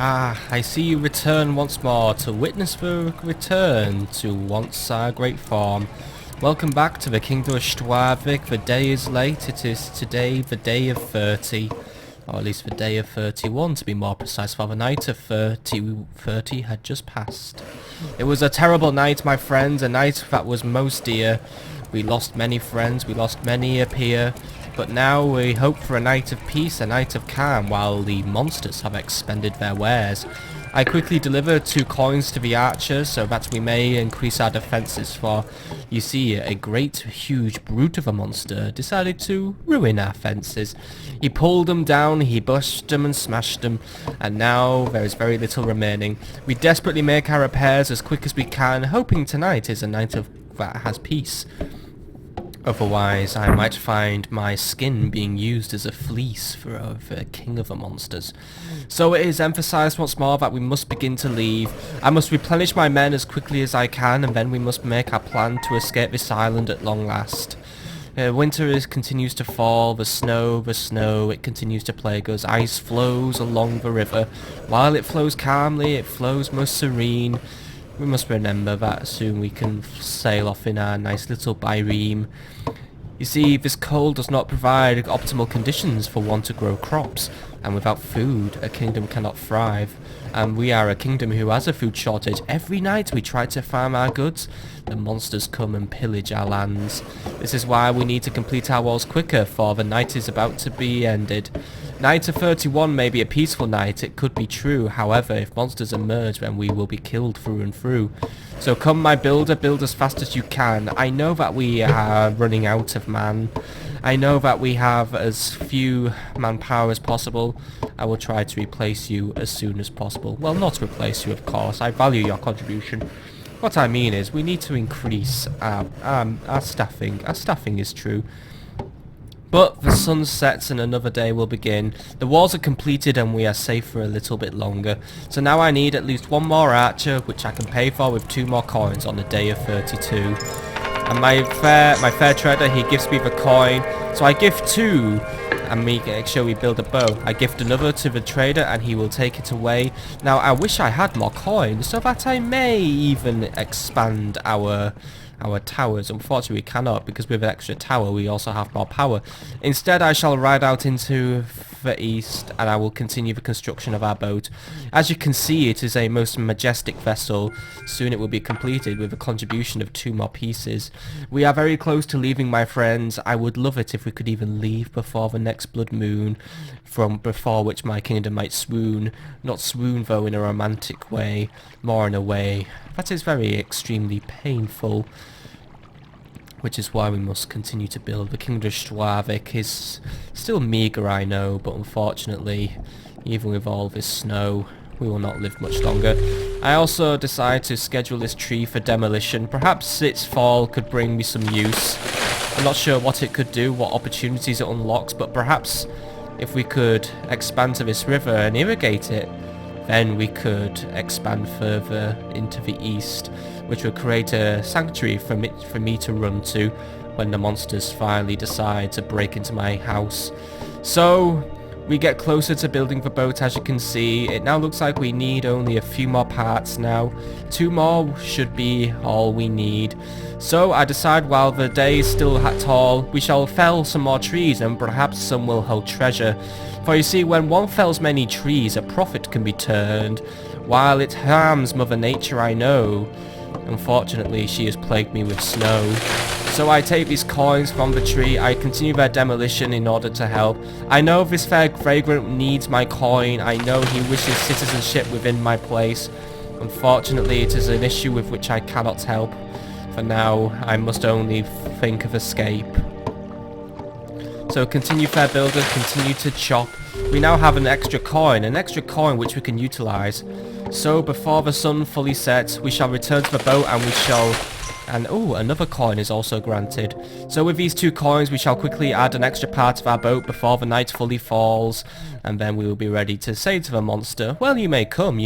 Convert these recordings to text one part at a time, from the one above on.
Ah, I see you return once more to witness the return to once our great farm. Welcome back to the Kingdom of Stuarvik. The day is late. It is today the day of 30. Or at least the day of 31 to be more precise, for the night of 30 had just passed. It was a terrible night, my friends, a night that was most dear. We lost many friends, we lost many a peer, but now we hope for a night of peace, a night of calm, while the monsters have expended their wares. I quickly delivered 2 coins to the archer so that we may increase our defences, for you see, a great huge brute of a monster decided to ruin our fences. He pulled them down, he bushed them and smashed them, and now there is very little remaining. We desperately make our repairs as quick as we can, hoping tonight is a night that has peace. Otherwise, I might find my skin being used as a fleece for the king of the monsters. So it is emphasized once more that we must begin to leave. I must replenish my men as quickly as I can, and then we must make our plan to escape this island at long last. Winter continues to fall, the snow, it continues to plague us. Ice flows along the river. While it flows calmly, it flows most serene. We must remember that soon we can sail off in our nice little bireme. You see, this cold does not provide optimal conditions for one to grow crops, and without food, a kingdom cannot thrive. And we are a kingdom who has a food shortage. Every night we try to farm our goods, the monsters come and pillage our lands. This is why we need to complete our walls quicker, for the night is about to be ended. Night of 31 may be a peaceful night, it could be true. However, if monsters emerge, then we will be killed through and through. So come, my builder, build as fast as you can. I know that we are running out of man. I know that we have as few manpower as possible. I will try to replace you as soon as possible. Well, not replace you, of course. I value your contribution. What I mean is, we need to increase our staffing. Our staffing is true. But the sun sets and another day will begin. The walls are completed and we are safe for a little bit longer. So now I need at least 1 more archer, which I can pay for with 2 more coins on the day of 32. And my fair trader, he gives me the coin. So I give 2 and make sure we build a bow. I gift another to the trader and he will take it away. Now I wish I had more coins so that I may even expand our towers. Unfortunately we cannot, because with an extra tower we also have more power. Instead I shall ride out into the east and I will continue the construction of our boat. As you can see, it is a most majestic vessel. Soon it will be completed with a contribution of 2 more pieces. We are very close to leaving, my friends. I would love it if we could even leave before the next blood moon, from before which my kingdom might swoon. Not swoon though in a romantic way, more in a way that is very extremely painful. Which is why we must continue to build. The Kingdom of Stuarvik is still meagre, I know, but unfortunately, even with all this snow, we will not live much longer. I also decided to schedule this tree for demolition. Perhaps its fall could bring me some use. I'm not sure what it could do, what opportunities it unlocks, but perhaps if we could expand to this river and irrigate it, then we could expand further into the east, which would create a sanctuary for me to run to when the monsters finally decide to break into my house. So we get closer to building the boat. As you can see, it now looks like we need only a few more parts now. 2 more should be all we need. So I decide while the day is still tall, we shall fell some more trees and perhaps some will hold treasure. For you see, when one fells many trees, a profit can be turned. While it harms Mother Nature, I know. Unfortunately, she has plagued me with snow. So I take these coins from the tree, I continue their demolition in order to help. I know this fair vagrant needs my coin, I know he wishes citizenship within my place. Unfortunately, it is an issue with which I cannot help. For now, I must only think of escape. So continue, fair builder, continue to chop. We now have an extra coin which we can utilize. So before the sun fully sets, we shall return to the boat and we shall... And oh, another coin is also granted. So with these 2 coins, we shall quickly add an extra part of our boat before the night fully falls. And then we will be ready to say to the monster, well, you may come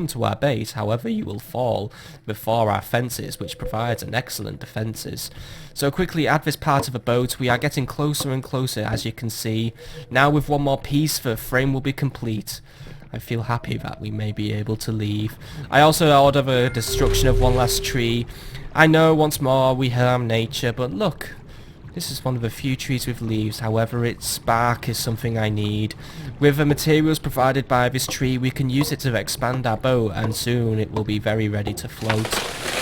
to our base, however you will fall before our fences, which provides an excellent defences. So quickly add this part of the boat. We are getting closer and closer, as you can see. Now with 1 more piece, the frame will be complete. I feel happy that we may be able to leave. I also order the destruction of one last tree. I know once more we harm nature, but look, this is one of the few trees with leaves. However, its bark is something I need. With the materials provided by this tree, we can use it to expand our boat, and soon it will be very ready to float.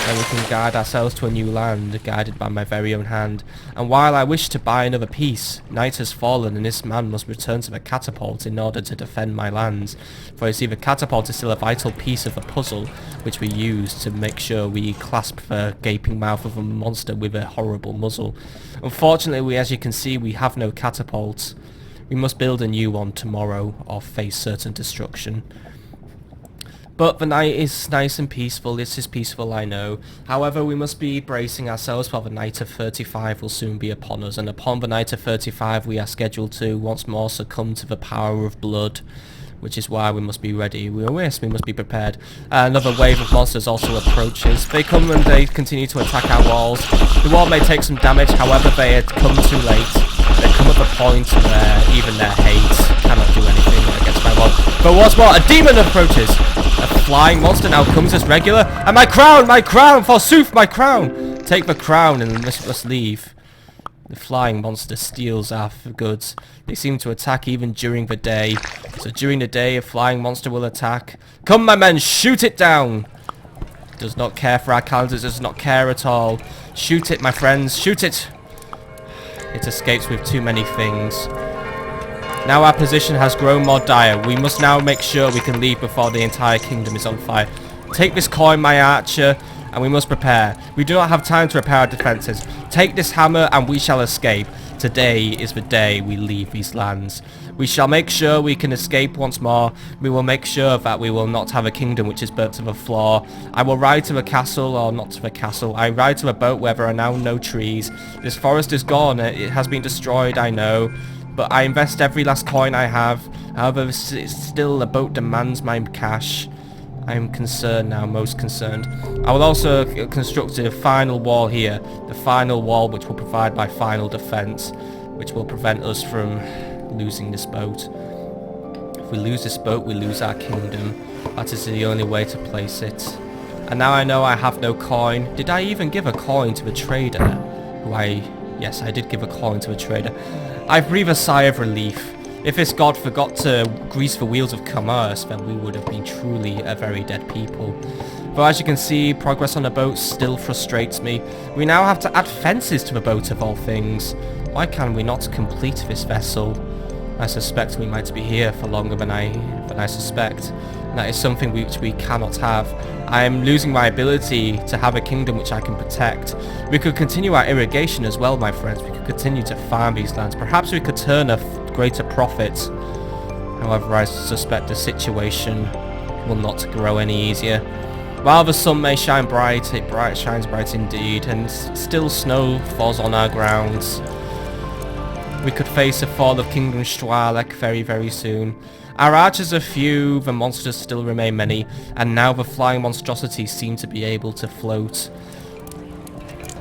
And we can guide ourselves to a new land, guided by my very own hand. And while I wish to buy another piece, night has fallen and this man must return to the catapult in order to defend my lands. For you see, the catapult is still a vital piece of the puzzle, which we use to make sure we clasp the gaping mouth of a monster with a horrible muzzle. Unfortunately, as you can see, we have no catapults. We must build a new one tomorrow or face certain destruction. But the night is nice and peaceful. This is peaceful, I know. However, we must be bracing ourselves for the night of 35 will soon be upon us. And upon the night of 35, we are scheduled to once more succumb to the power of blood, which is why we must be ready. We must be prepared. Another wave of monsters also approaches. They come and they continue to attack our walls. The wall may take some damage, however, they had come too late. They come at the point where even their hate cannot do anything against my wall. But what's more, a demon approaches! A flying monster now comes as regular, and my crown, forsooth, my crown! Take the crown and let's leave. The flying monster steals our goods. They seem to attack even during the day. So during the day, a flying monster will attack. Come, my men, shoot it down! Does not care for our calendars, does not care at all. Shoot it, my friends, shoot it! It escapes with too many things. Now our position has grown more dire. We must now make sure we can leave before the entire kingdom is on fire. Take this coin, my archer, and we must prepare. We do not have time to repair our defences. Take this hammer and we shall escape. Today is the day we leave these lands. We shall make sure we can escape once more. We will make sure that we will not have a kingdom which is built to the floor. I will ride to the castle, or not to the castle. I ride to a boat where there are now no trees. This forest is gone. It has been destroyed, I know. But I invest every last coin I have. However, still the boat demands my cash. I am concerned now, most concerned. I will also construct a final wall here. The final wall which will provide my final defense, which will prevent us from losing this boat. If we lose this boat, we lose our kingdom. That is the only way to place it. And now I know I have no coin. Did I even give a coin to the trader? Yes, I did give a coin to a trader. I breathe a sigh of relief. If this god forgot to grease the wheels of commerce, then we would have been truly a very dead people. But as you can see, progress on the boat still frustrates me. We now have to add fences to the boat of all things. Why can we not complete this vessel? I suspect we might be here for longer than I suspect. And that is something which we cannot have. I am losing my ability to have a kingdom which I can protect. We could continue our irrigation as well, my friends. We could continue to farm these lands. Perhaps we could turn a greater profit. However, I suspect the situation will not grow any easier. While the sun may shine bright, it shines bright indeed, and still snow falls on our grounds. We could face the fall of Kingdom of Stuarvik very, very soon. Our archers are few, the monsters still remain many, and now the flying monstrosities seem to be able to float.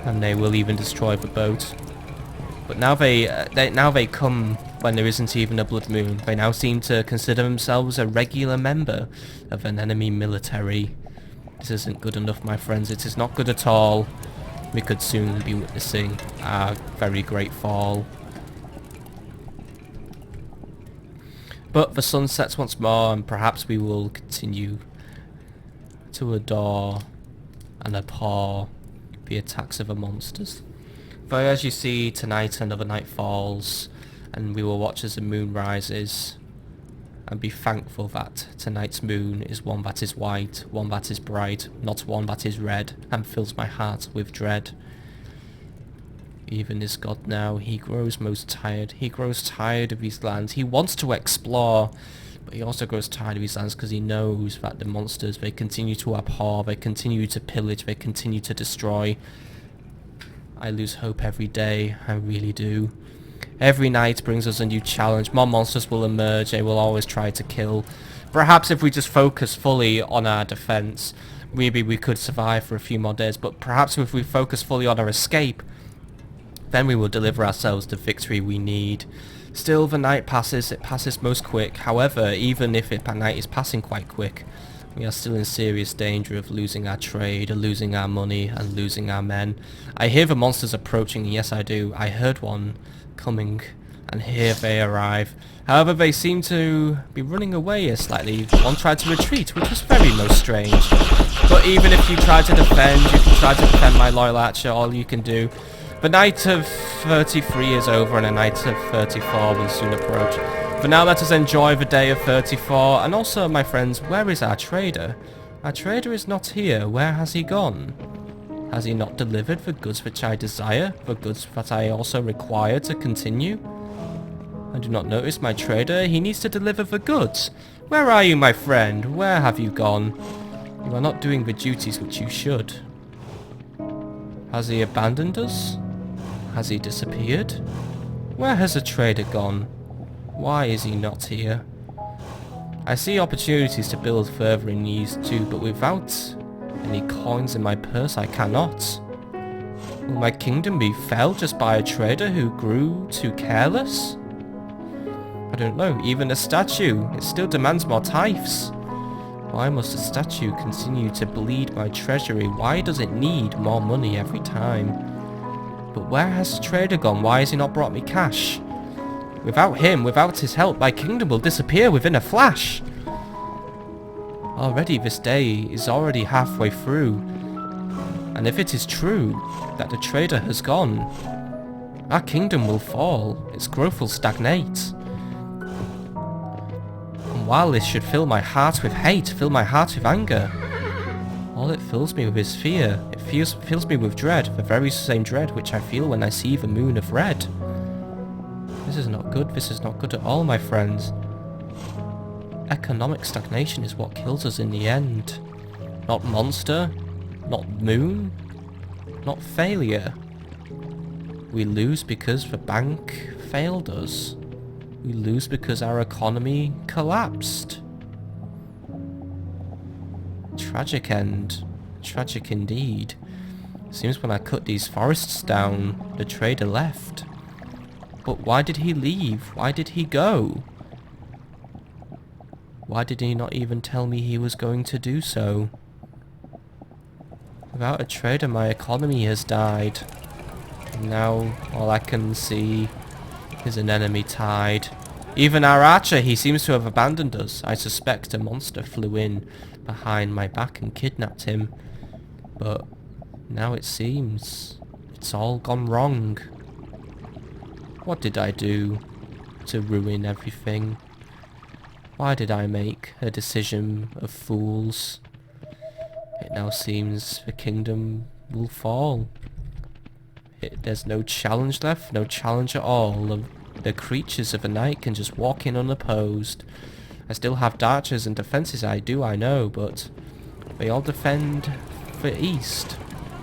And they will even destroy the boat. But now they come when there isn't even a blood moon. They now seem to consider themselves a regular member of an enemy military. This isn't good enough, my friends. It is not good at all. We could soon be witnessing our very great fall. But the sun sets once more, and perhaps we will continue to adore and abhor the attacks of the monsters. For as you see, tonight another night falls, and we will watch as the moon rises, and be thankful that tonight's moon is one that is white, one that is bright, not one that is red, and fills my heart with dread. Even this god now, he grows most tired. He grows tired of these lands. He wants to explore, but he also grows tired of these lands because he knows that the monsters, they continue to abhor, they continue to pillage, they continue to destroy. I lose hope every day, I really do. Every night brings us a new challenge. More monsters will emerge, they will always try to kill. Perhaps if we just focus fully on our defense, maybe we could survive for a few more days, but perhaps if we focus fully on our escape, then we will deliver ourselves the victory we need. Still, the night passes, it passes most quick. However, even if the night is passing quite quick, we are still in serious danger of losing our trade, losing our money, and losing our men. I hear the monsters approaching, yes I do. I heard one coming, and here they arrive. However, they seem to be running away slightly. One tried to retreat, which was very most strange. But even if you try to defend, you can try to defend my loyal archer, all you can do. The night of 33 is over and a night of 34 will soon approach. For now, let us enjoy the day of 34. And also, my friends, where is our trader? Our trader is not here. Where has he gone? Has he not delivered the goods which I desire? The goods that I also require to continue? I do not notice my trader. He needs to deliver the goods. Where are you, my friend? Where have you gone? You are not doing the duties which you should. Has he abandoned us? Has he disappeared? Where has the trader gone? Why is he not here? I see opportunities to build further in these too, but without any coins in my purse I cannot. Will my kingdom be felled just by a trader who grew too careless? I don't know, even a statue, it still demands more tithes. Why must a statue continue to bleed my treasury? Why does it need more money every time? But where has the trader gone? Why has he not brought me cash? Without him, without his help, my kingdom will disappear within a flash. Already this day is already halfway through. And if it is true that the trader has gone, our kingdom will fall, its growth will stagnate. And while this should fill my heart with hate, fill my heart with anger, all it fills me with is fear. It fills me with dread, the very same dread which I feel when I see the moon of red. This is not good, this is not good at all, my friends. Economic stagnation is what kills us in the end. Not monster, not moon, not failure. We lose because the bank failed us. We lose because our economy collapsed. Tragic end. Tragic indeed. Seems when I cut these forests down, the trader left. But why did he leave? Why did he go? Why did he not even tell me he was going to do so? Without a trader, my economy has died. And now all I can see is an enemy tide. Even our archer, he seems to have abandoned us. I suspect a monster flew in behind my back and kidnapped him. But now it seems it's all gone wrong. What did I do to ruin everything? Why did I make a decision of fools? It now seems the kingdom will fall. There's no challenge left, no challenge at all. The creatures of the night can just walk in unopposed. I still have archers and defences, I know, but they all defend for east,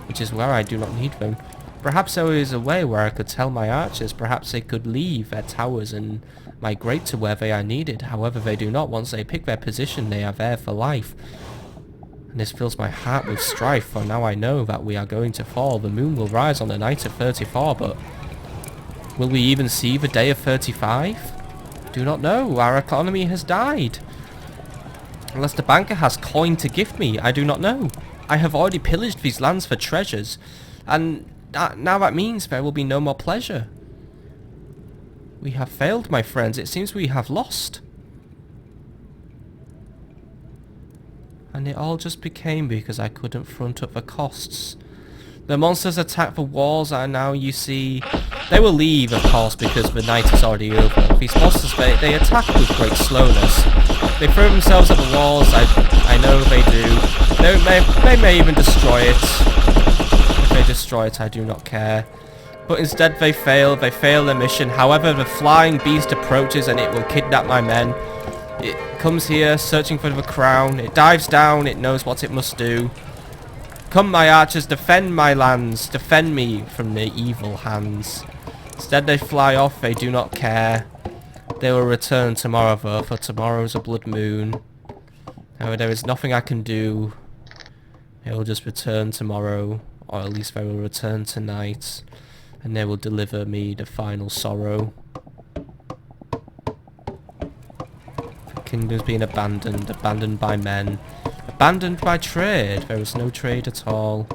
which is where I do not need them. Perhaps there is a way where I could tell my archers, perhaps they could leave their towers and migrate to where they are needed. However, they do not. Once they pick their position, they are there for life. And this fills my heart with strife, for now I know that we are going to fall. The moon will rise on the night of 34, but will we even see the day of 35? Do not know. Our economy has died. Unless the banker has coin to gift me, I do not know. I have already pillaged these lands for treasures, and now that means there will be no more pleasure. We have failed, my friends. It seems we have lost. And it all just became because I couldn't front up the costs. The monsters attack the walls, and now you see they will leave, of course, because the night is already over. These monsters, they attack with great slowness. They throw themselves at the walls. I know they do. They may even destroy it. If they destroy it, I do not care. But instead they fail their mission. However, the flying beast approaches and it will kidnap my men. It comes here searching for the crown. It dives down, it knows what it must do. Come, my archers, defend my lands. Defend me from the evil hands. Instead they fly off, they do not care. They will return tomorrow though, for tomorrow is a blood moon. However, there is nothing I can do. They will just return tomorrow, or at least they will return tonight. And they will deliver me the final sorrow. kingdom's been abandoned. Abandoned by men. Abandoned by trade. There is no trade at all.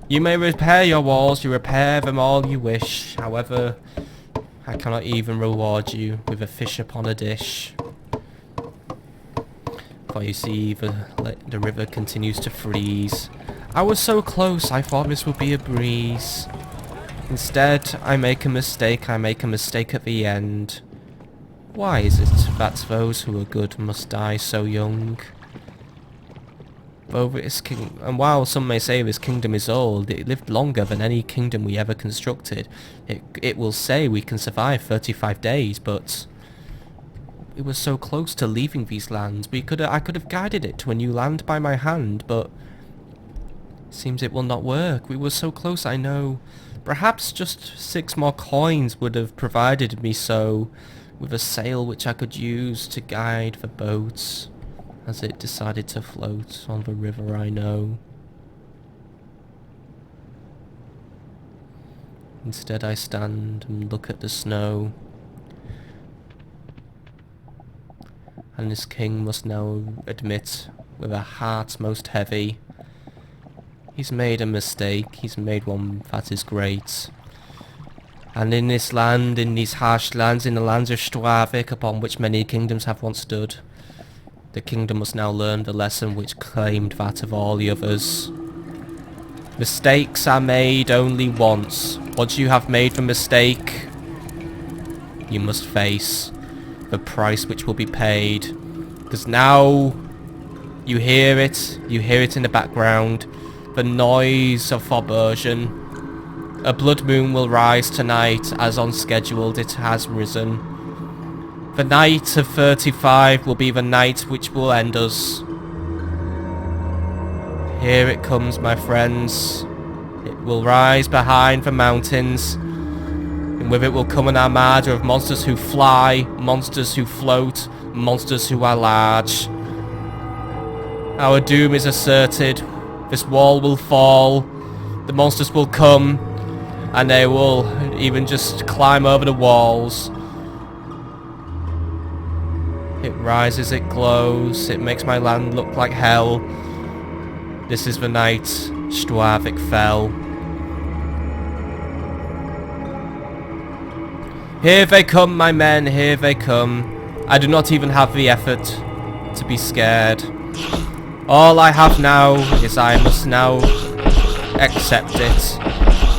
You may repair your walls. You repair them all you wish. However, I cannot even reward you with a fish upon a dish. For you see, the river continues to freeze. I was so close, I thought this would be a breeze. Instead, I make a mistake. I make a mistake at the end. Why is it that those who are good must die so young? And while some may say this kingdom is old, it lived longer than any kingdom we ever constructed. It will say we can survive 35 days, but it was so close to leaving these lands. I could have guided it to a new land by my hand, but it seems it will not work. We were so close, I know. Perhaps just 6 more coins would have provided me so with a sail which I could use to guide the boats as it decided to float on the river, I know. Instead I stand and look at the snow. And this king must now admit, with a heart most heavy, he's made a mistake. He's made one that is great. And in this land, in these harsh lands, in the lands of Stuarvik, upon which many kingdoms have once stood, the kingdom must now learn the lesson which claimed that of all the others. Mistakes are made only once. Once you have made the mistake, you must face the price which will be paid. Because now you hear it in the background, the noise of Forbversion. A blood moon will rise tonight, as on scheduled it has risen. The night of 35 will be the night which will end us. Here it comes, my friends. It will rise behind the mountains, and with it will come an armada of monsters who fly, monsters who float, monsters who are large. Our doom is asserted. This wall will fall. The monsters will come, and they will even just climb over the walls. It rises, it glows, it makes my land look like hell. This is the night Stuarvik fell. Here they come, my men, here they come. I do not even have the effort to be scared. All I have now is I must now accept it.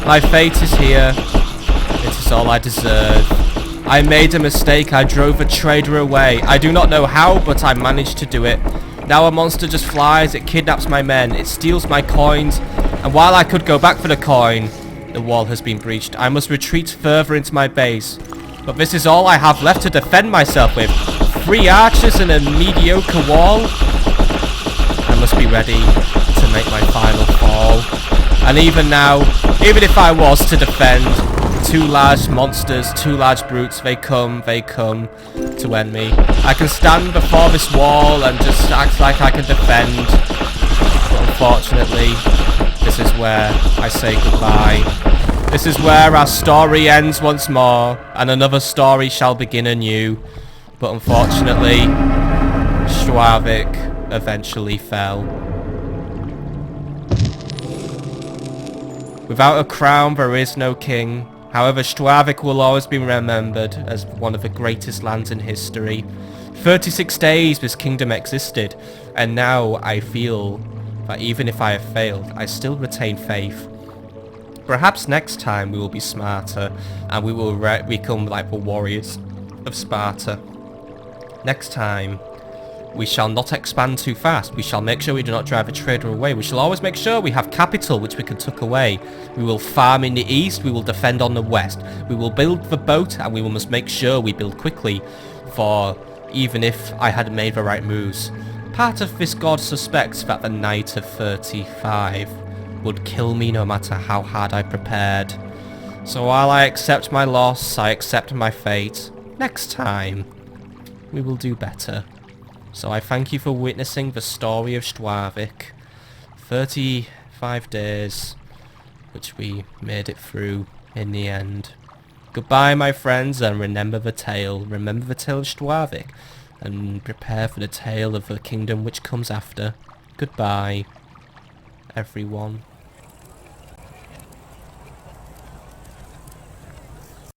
My fate is here. It is all I deserve. I made a mistake. I drove a trader away. I do not know how, but I managed to do it. Now a monster just flies. It kidnaps my men. It steals my coins. And while I could go back for the coin, the wall has been breached. I must retreat further into my base. But this is all I have left to defend myself with. 3 archers and a mediocre wall. I must be ready to make my final fall. And even now, even if I was to defend, 2 large monsters, 2 large brutes, they come to end me. I can stand before this wall and just act like I can defend. But unfortunately, this is where I say goodbye. This is where our story ends once more, and another story shall begin anew. But unfortunately, Stuarvik eventually fell. Without a crown, there is no king. However, Stuarvik will always be remembered as one of the greatest lands in history. 36 days this kingdom existed, and now I feel that even if I have failed, I still retain faith. Perhaps next time we will be smarter, and we will become like the warriors of Sparta. Next time, we shall not expand too fast. We shall make sure we do not drive a trader away. We shall always make sure we have capital which we can tuck away. We will farm in the east, we will defend on the west. We will build the boat, and we must make sure we build quickly. For even if I had made the right moves, part of this god suspects that the night of 35 would kill me no matter how hard I prepared. So while I accept my loss, I accept my fate. Next time, we will do better. So I thank you for witnessing the story of Stuarvik. 35 days, which we made it through in the end. Goodbye, my friends, and remember the tale. Remember the tale of Stuarvik. and prepare for the tale of the kingdom which comes after. Goodbye, everyone.